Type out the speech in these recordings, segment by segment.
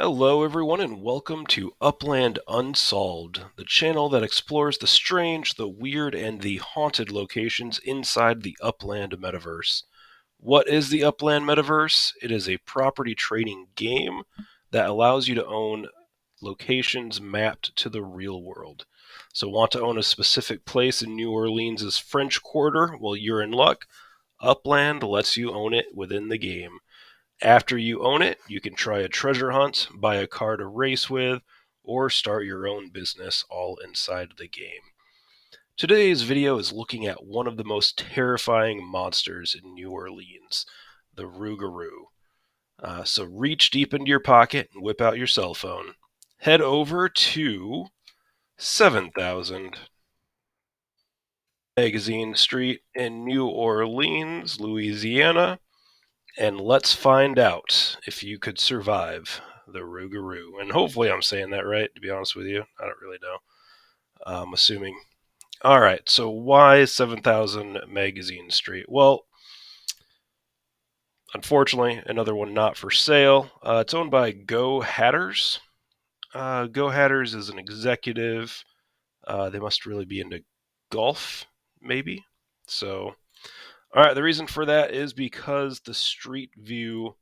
Hello, everyone, and welcome to Upland Unsolved, the channel that explores the strange, the weird, and the haunted locations inside the Upland metaverse. What is the Upland metaverse? It is a property trading game that allows you to own locations mapped to the real world. So, want to own a specific place in New Orleans' French Quarter? Well, you're in luck. Upland lets you own it within the game. After you own it, you can try a treasure hunt, buy a car to race with, or start your own business all inside the game. Today's video is looking at one of the most terrifying monsters in New Orleans, the Rougarou. So reach deep into your pocket and whip out your cell phone. Head over to 7000 Magazine Street in New Orleans, Louisiana, and let's find out if you could survive the Rougarou. And hopefully I'm saying that right, to be honest with you. I don't really know. I'm assuming. All right, so why 7000 Magazine Street? Well, unfortunately, another one not for sale. It's owned by Go Hatters. Go Hatters is an executive. They must really be into golf, maybe. So, all right, the reason for that is because the street view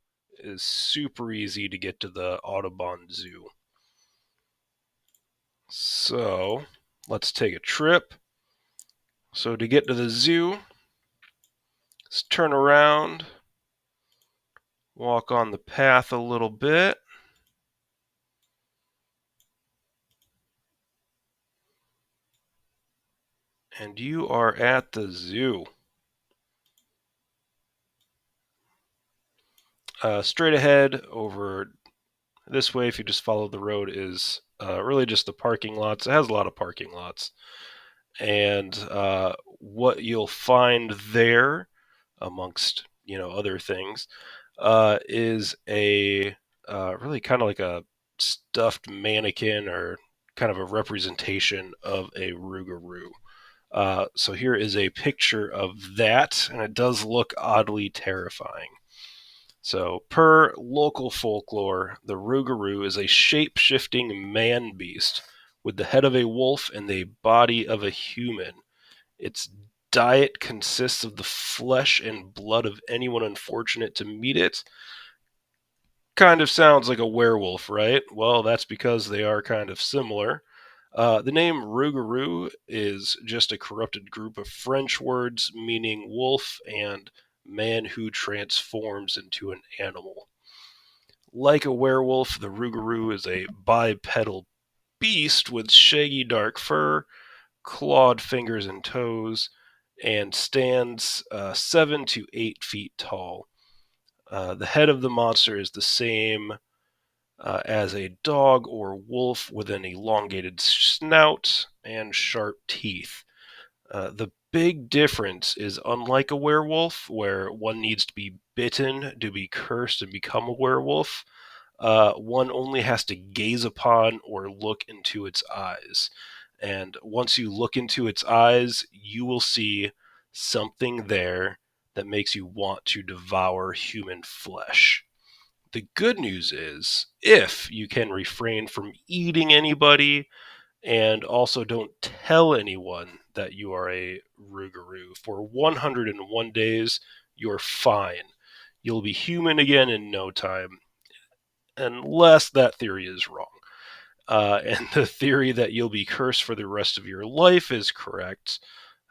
is super easy to get to the Audubon Zoo. So, let's take a trip. So, to get to the zoo, let's turn around, walk on the path a little bit. And you are at the zoo. Straight ahead over this way, if you just follow the road, is really just the parking lots. It has a lot of parking lots. And what you'll find there, amongst other things, is a really kind of like a stuffed mannequin or kind of a representation of a Rougarou. So here is a picture of that, and it does look oddly terrifying. So, per local folklore, the Rougarou is a shape-shifting man-beast with the head of a wolf and the body of a human. Its diet consists of the flesh and blood of anyone unfortunate to meet it. Kind of sounds like a werewolf, right? Well, that's because they are kind of similar. The name Rougarou is just a corrupted group of French words meaning wolf and man who transforms into an animal. Like a werewolf, the Rougarou is a bipedal beast with shaggy dark fur, clawed fingers and toes, and stands 7 to 8 feet tall. The head of the monster is the same as a dog or wolf with an elongated snout and sharp teeth. The big difference is, unlike a werewolf, where one needs to be bitten to be cursed and become a werewolf, one only has to gaze upon or look into its eyes. And once you look into its eyes, you will see something there that makes you want to devour human flesh. The good news is, if you can refrain from eating anybody and also don't tell anyone that you are a Rougarou for 101 days, you're fine. You'll be human again in no time, unless that theory is wrong. And the theory that you'll be cursed for the rest of your life is correct.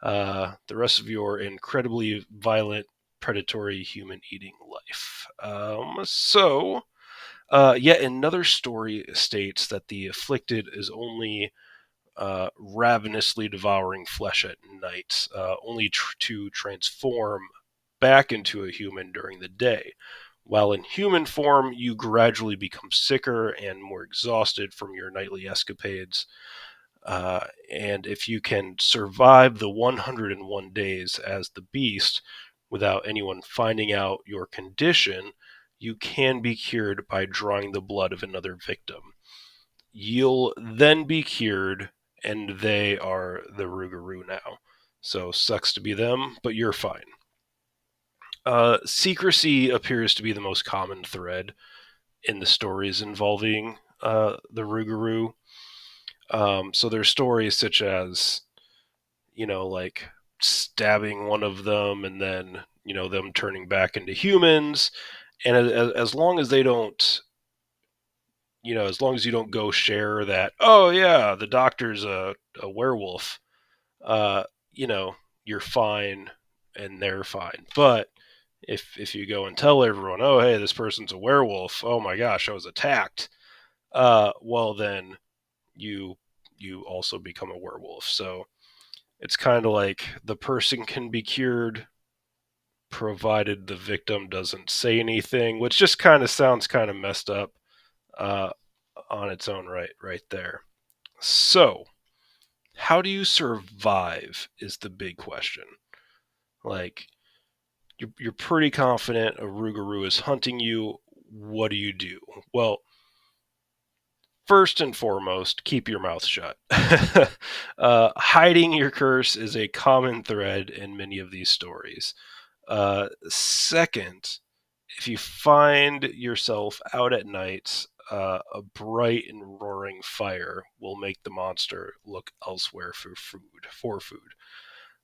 The rest of your incredibly violent, predatory, human-eating life. Yet another story states that the afflicted is only ravenously devouring flesh at night, only to transform back into a human during the day. While in human form, you gradually become sicker and more exhausted from your nightly escapades. And if you can survive the 101 days as the beast without anyone finding out your condition, you can be cured by drawing the blood of another victim. You'll then be cured, and they are the Rougarou now. So sucks to be them, but you're fine. Secrecy appears to be the most common thread. in the stories involving the Rougarou. So there's stories such as, like stabbing one of them and then, them turning back into humans. And as long as they don't, as long as you don't go share that, oh yeah, the doctor's a werewolf, uh, you know, you're fine and they're fine. But if you go and tell everyone, oh hey, this person's a werewolf, oh my gosh, I was attacked, well then you you also become a werewolf. So it's kind of like the person can be cured provided the victim doesn't say anything, which just kind of sounds kind of messed up uh, on its own right there. So, how do you survive is the big question. Like, you're pretty confident a Rougarou is hunting you. What do you do? Well, first and foremost, keep your mouth shut. Hiding your curse is a common thread in many of these stories. Second, if you find yourself out at night, a bright and roaring fire will make the monster look elsewhere for food.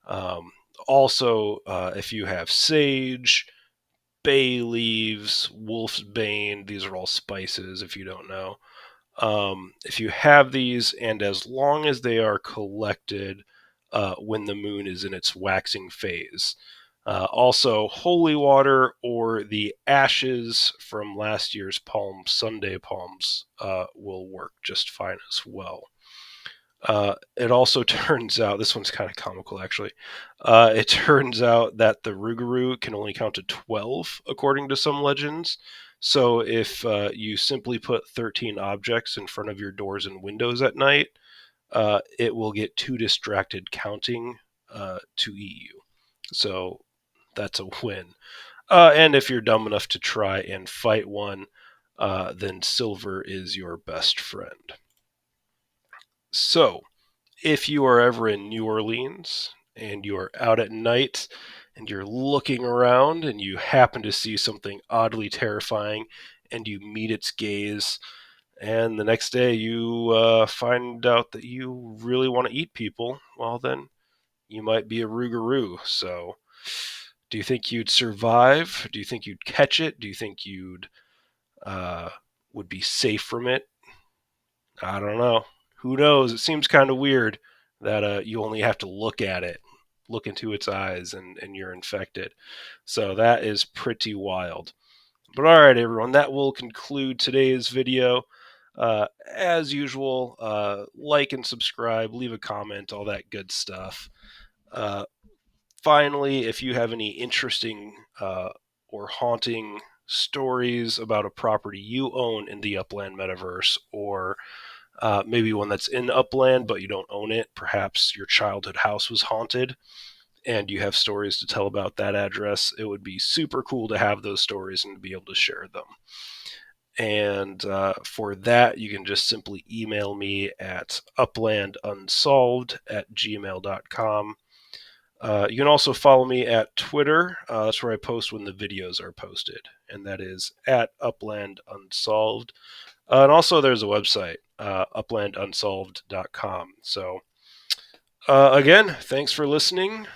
Um, Also, if you have sage, bay leaves, wolf's bane, these are all spices. If you don't know, if you have these, and as long as they are collected when the moon is in its waxing phase. Also, holy water or the ashes from last year's Palm Sunday palms will work just fine as well. It also turns out, this one's kind of comical actually. It turns out that the Rougarou can only count to 12 according to some legends. So if you simply put 13 objects in front of your doors and windows at night, it will get too distracted counting to eat you. So that's a win. And if you're dumb enough to try and fight one, then silver is your best friend. So, if you are ever in New Orleans and you are out at night and you're looking around and you happen to see something oddly terrifying and you meet its gaze, and the next day you find out that you really want to eat people, well, then you might be a Rougarou. So, do you think you'd survive? Do you think you'd catch it? Do you think you'd uh, would be safe from it? I don't know. Who knows? It seems kind of weird that you only have to look at it, look into its eyes, and you're infected. So that is pretty wild. But all right, everyone, that will conclude today's video. As usual, like and subscribe, leave a comment, all that good stuff. Uh, Finally, if you have any interesting or haunting stories about a property you own in the Upland metaverse, or maybe one that's in Upland but you don't own it, perhaps your childhood house was haunted and you have stories to tell about that address, it would be super cool to have those stories and to be able to share them. And for that, you can just simply email me at uplandunsolved@gmail.com. You can also follow me at Twitter. That's where I post when the videos are posted, and that is at Upland Unsolved. And also, there's a website, uplandunsolved.com. So, again, thanks for listening.